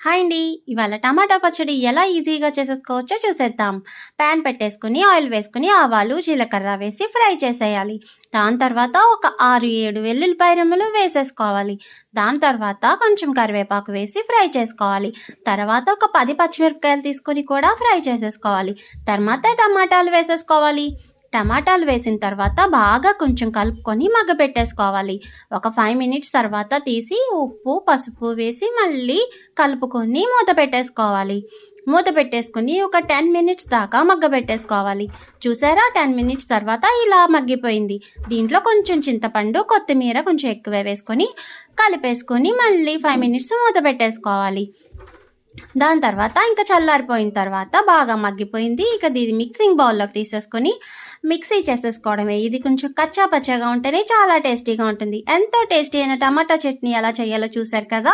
Hi అండి. ఇవాళ టమాటా పచ్చడి ఎలా ఈజీగా చేసేసుకోవచ్చో చూసేద్దాం. పాన్ పెట్టేసుకొని, ఆయిల్ వేసుకొని, ఆవాలు, జీలకర్ర వేసి ఫ్రై చేసేయాలి. దాని తర్వాత ఒక 6, 7 వెల్లుల్లిపాయ రెమ్మలు వేసేసుకోవాలి. దాని తర్వాత కొంచెం కరివేపాకు వేసి ఫ్రై చేసుకోవాలి. తర్వాత ఒక 10 పచ్చిమిరపకాయలు తీసుకొని కూడా ఫ్రై చేసేసుకోవాలి. తర్వాత టమాటాలు వేసేసుకోవాలి. టమాటాలు వేసిన తర్వాత బాగా కొంచెం కలుపుకొని మగ్గబెట్టేసుకోవాలి. ఒక 5 మినిట్స్ తర్వాత తీసి ఉప్పు, పసుపు వేసి మళ్ళీ కలుపుకొని మూత పెట్టేసుకోవాలి. మూత పెట్టేసుకొని ఒక 10 మినిట్స్ దాకా మగ్గబెట్టేసుకోవాలి. చూసారా 10 మినిట్స్ తర్వాత ఇలా మగ్గిపోయింది. దీంట్లో కొంచెం చింతపండు, కొత్తిమీర కొంచెం ఎక్కువ వేసుకొని కలిపేసుకొని మళ్ళీ 5 మినిట్స్ మూత పెట్టేసుకోవాలి. దాని తర్వాత ఇంకా చల్లారిపోయిన తర్వాత బాగా మగ్గిపోయింది. ఇక దీన్ని మిక్సింగ్ బౌల్లోకి తీసేసుకొని మిక్సీ చేసేసుకోవడమే. ఇది కొంచెం కచ్చా పచ్చగా ఉంటేనే చాలా టేస్టీగా ఉంటుంది. ఎంతో టేస్టీ అయిన టమాటా చట్నీ ఎలా చేయాలో చూశారు కదా.